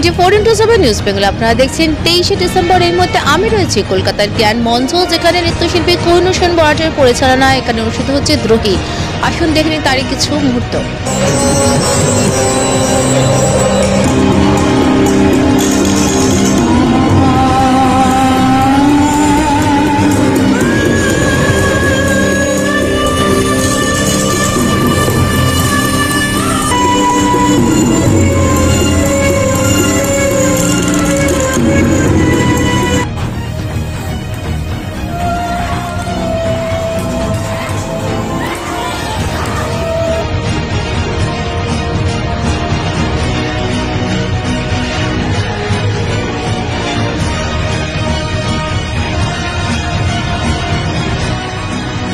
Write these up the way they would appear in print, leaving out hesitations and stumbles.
24x7 news Bengal আপনারা দেখছেন 23 December. এই মুহূর্তে আমি রয়েছি কলকাতার জ্ঞান মঞ্চ, যেখানে নৃত্যশিল্পী কোহিনূর সেন বরাটের পরিচালনায় এখানে অনুষ্ঠিত হচ্ছে দ্রোহী। আসুন দেখে নিন তারই কিছু মুহূর্ত।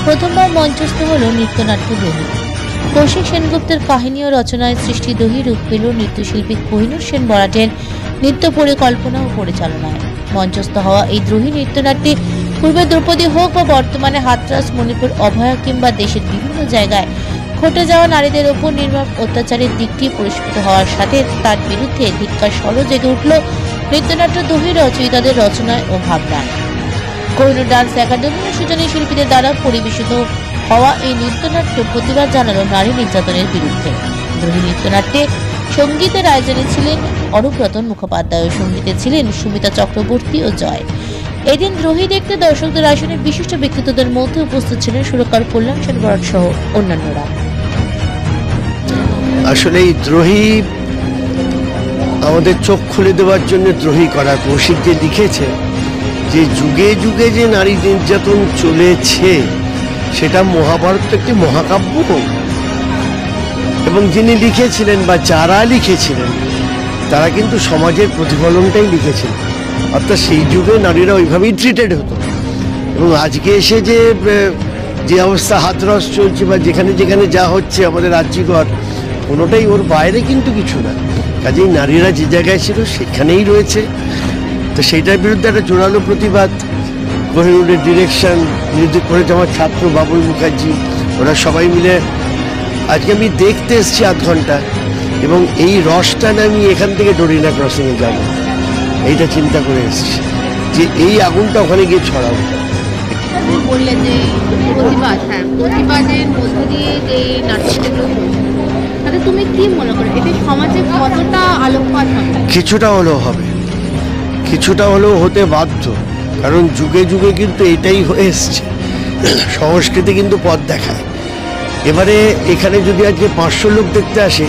প্রথমবার মঞ্চস্থ হল নৃত্যনাট্য দ্রোহী। কৌশিক সেনগুপ্তের কাহিনী ও রচনায় সৃষ্টি দ্রোহী রূপ পেল নৃত্যশিল্পী কোহিনূর সেন বরাটের নৃত্য পরিকল্পনা ও পরিচালনায়। মঞ্চস্থ হওয়া এই দ্রোহী নৃত্যনাট্যে পূর্বে দ্রৌপদী হোক বা বর্তমানে হাতরাস, মণিপুর, অভয়া কিংবা দেশের বিভিন্ন জায়গায় ঘটে যাওয়া নারীদের ওপর নির্মম অত্যাচারের দিকটি পরিস্ফুট হওয়ার সাথে তার বিরুদ্ধে ধিক্কার স্বরও জেগে উঠল নৃত্যনাট্য দ্রোহী রচয়িতাদের রচনায় ও ভাবনায়। কোহিনূর ডান্স একাডেমি ও সুজনী শিল্পীদের দ্বারা পরিবেশিত হওয়া এই নৃত্যনাট্য প্রতিবাদ জানালো নারী নির্যাতনের বিরুদ্ধে। দ্রোহী নৃত্যনাট্যে সঙ্গীতের আয়োজনে ছিলেন অরূপরতন মুখোপাধ্যায় ও সঙ্গীতে ছিলেন সুমিতা চক্রবর্তী ও জয়। এদিন দ্রোহী দেখতে দর্শকদের আসনে বিশিষ্ট ব্যক্তিত্বদের মধ্যে উপস্থিত ছিলেন সুরকার কল্যাণ সেন বরাট সহ অন্যান্যরা। আসলে এই দ্রোহী আমাদের চোখ খুলে দেওয়ার জন্য দ্রোহী করা। কৌশিক যে লিখেছে যে যুগে যুগে যে নারী নির্যাতন চলেছে সেটা মহাভারত একটি মহাকাব্য, এবং যিনি লিখেছিলেন বা যারা লিখেছিলেন তারা কিন্তু সমাজের প্রতিফলনটাই লিখেছিলেন। অর্থাৎ সেই যুগে নারীরা ওইভাবেই ট্রিটেড হতো, এবং আজকে এসে যে অবস্থা হাতরস চলছে বা যেখানে যেখানে যা হচ্ছে আমাদের রাজ্যঘর, কোনোটাই ওর বাইরে কিন্তু কিছু না। কাজেই নারীরা যে জায়গায় ছিল সেখানেই রয়েছে। তো সেইটার বিরুদ্ধে একটা জোরালো প্রতিবাদ। কোহিনূরের ডিরেকশন নির্দেশ করেছে আমার ছাত্র বাবুল মুখার্জি, ওরা সবাই মিলে। আজকে আমি দেখতে এসেছি আধ ঘন্টা, এবং এই রসটা আমি এখান থেকে ডোরিনা ক্রসিংয়ে যাব, এইটা চিন্তা করে এসেছি যে এই আগুনটা ওখানে গিয়ে ছড়াবো। বললেন যে প্রতিবাদ, হ্যাঁ, প্রতিবাদের মধ্য দিয়ে যে নাটকগুলো তাহলে তুমি কি মনে করো এতে সমাজে কতটা আলোকপাত হবে? কিছুটা হলেও হবে, কিছুটা হলেও হতে বাধ্য, কারণ যুগে যুগে কিন্তু এটাই হয়ে এসছে। সংস্কৃতি কিন্তু পথ দেখায়। এবারে এখানে যদি আজকে 500 লোক দেখতে আসে,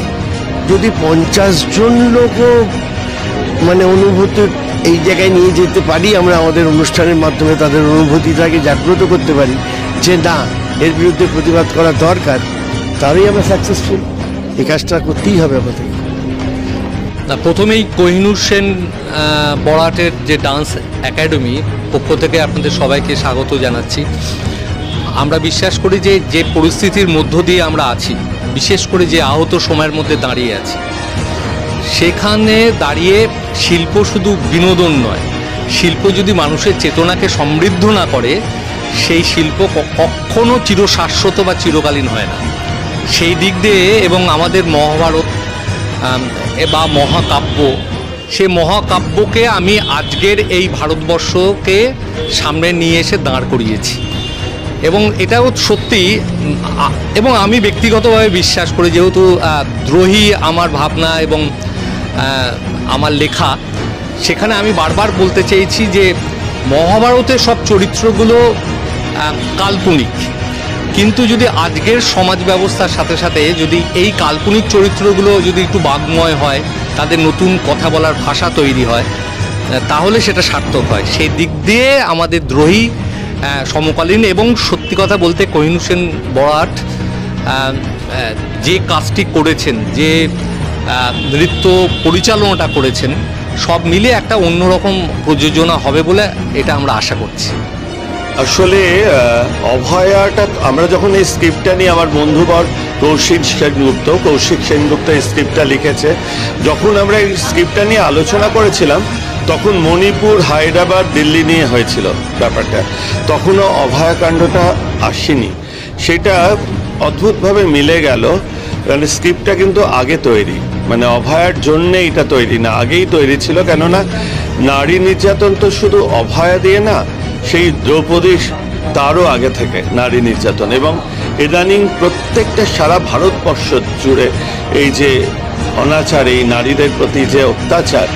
যদি 50 জন লোকও মানে অনুভূতি এই জায়গায় নিয়ে যেতে পারি, আমরা আমাদের অনুষ্ঠানের মাধ্যমে তাদের অনুভূতিটাকে জাগ্রত করতে পারি যে না, এর বিরুদ্ধে প্রতিবাদ করা দরকার, তাহলেই আমরা সাকসেসফুল। এই কাজটা করতেই হবে আমাদের। প্রথমেই কোহিনূর সেন বরাটের যে ডান্স একাডেমি পক্ষ থেকে আপনাদের সবাইকে স্বাগত জানাচ্ছি। আমরা বিশ্বাস করি যে যে পরিস্থিতির মধ্য দিয়ে আমরা আছি, বিশেষ করে যে আহত সময়ের মধ্যে দাঁড়িয়ে আছি, সেখানে দাঁড়িয়ে শিল্প শুধু বিনোদন নয়, শিল্প যদি মানুষের চেতনাকে সমৃদ্ধ না করে, সেই শিল্প কখনো চিরশাশ্বত বা চিরকালীন হয় না। সেই দিক দিয়ে এবং আমাদের মহাভারত বা মহাকাব্য, সে মহাকাব্যকে আমি আজকের এই ভারতবর্ষকে সামনে নিয়ে এসে দাঁড় করিয়েছি, এবং এটাও সত্যি। এবং আমি ব্যক্তিগতভাবে বিশ্বাস করি, যেহেতু দ্রোহী আমার ভাবনা এবং আমার লেখা, সেখানে আমি বারবার বলতে চেয়েছি যে মহাভারতের সব চরিত্রগুলো কাল্পনিক, কিন্তু যদি আজকের সমাজ ব্যবস্থার সাথে সাথে যদি এই কাল্পনিক চরিত্রগুলো যদি একটু বাগ্ময় হয়, তাদের নতুন কথা বলার ভাষা তৈরি হয়, তাহলে সেটা সার্থক হয়। সেই দিক দিয়ে আমাদের দ্রোহী সমকালীন, এবং সত্যি কথা বলতে কোহিনূর সেন বরাট যে কাজটি করেছেন, যে নৃত্য পরিচালনাটা করেছেন, সব মিলে একটা অন্যরকম প্রযোজনা হবে বলে এটা আমরা আশা করছি। আসলে অভয়াটা আমরা যখন এই স্ক্রিপ্টটা নিয়ে, আমার বন্ধুবর কৌশিক সেনগুপ্ত এই স্ক্রিপ্টটা লিখেছে, যখন আমরা এই স্ক্রিপ্টটা নিয়ে আলোচনা করেছিলাম, তখন মণিপুর, হায়দ্রাবাদ, দিল্লি নিয়ে হয়েছিল ব্যাপারটা, তখনও অভয়াকাণ্ডটা আসেনি। সেটা অদ্ভুতভাবে মিলে গেল, কারণ স্ক্রিপ্টটা কিন্তু আগে তৈরি। মানে অভয়ার জন্যে এটা তৈরি না, আগেই তৈরি ছিল। কেননা নারী নির্যাতন তো শুধু অভয়া দিয়ে না, সেই দ্রৌপদী তারও আগে থেকে নারী নির্যাতন, এবং ইদানিং প্রত্যেকটা সারা ভারতবর্ষ জুড়ে এই যে অনাচার, এই নারীদের প্রতি যে অত্যাচার,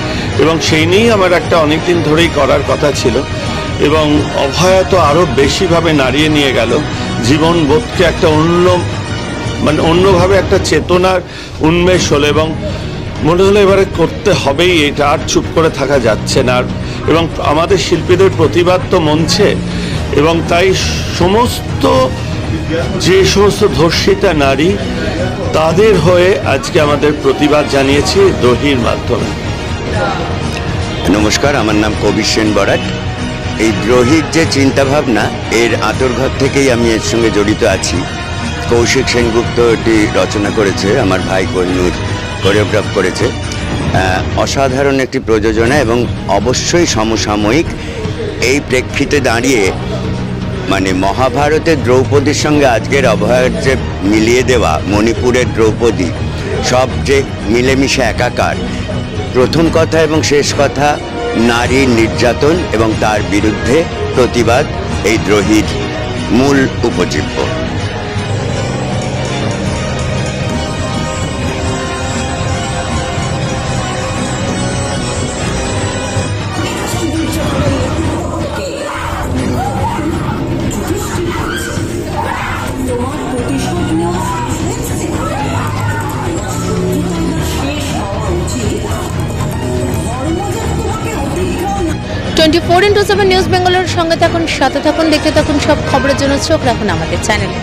এবং সেই নিয়েই আমার একটা অনেকদিন ধরেই করার কথা ছিল। এবং অভয়া তো আরও বেশিভাবে নাড়িয়ে নিয়ে গেল জীবনবোধকে, একটা অন্যভাবে একটা চেতনার উন্মেষ হলো, এবং মনে হলো এবারে করতে হবেই এটা, আর চুপ করে থাকা যাচ্ছে না। এবং আমাদের শিল্পীদের প্রতিবাদ তো মঞ্চে, এবং তাই যে সমস্ত ধর্ষিতা নারী তাদের হয়ে আজকে আমাদের প্রতিবাদ জানিয়েছি দ্রোহীর মাধ্যমে। নমস্কার, আমার নাম কবির সেন বরাট। এই দ্রোহীর যে চিন্তাভাবনা, এর আঁতরঘর থেকেই আমি এর সঙ্গে জড়িত আছি। কৌশিক সেনগুপ্ত এটি রচনা করেছে, আমার ভাই কোহিনূর কোরিওগ্রাফ করেছে। অসাধারণ একটি প্রযোজনা এবং অবশ্যই সমসাময়িক। এই প্রেক্ষিতে দাঁড়িয়ে মানে মহাভারতের দ্রৌপদীর সঙ্গে আজকের অভয়ার যে মিলিয়ে দেওয়া, মণিপুরের দ্রৌপদী, সব যে মিলেমিশে একাকার। প্রথম কথা এবং শেষ কথা, নারীর নির্যাতন এবং তার বিরুদ্ধে প্রতিবাদ এই দ্রোহীর মূল উপজীব্য। টোয়েন্টি4x7 নিউজ বেঙ্গলের সঙ্গে থাকুন, সাথে থাকুন, দেখতে থাকুন সব খবরের জন্য চোখ রাখুন আমাদের চ্যানেলে।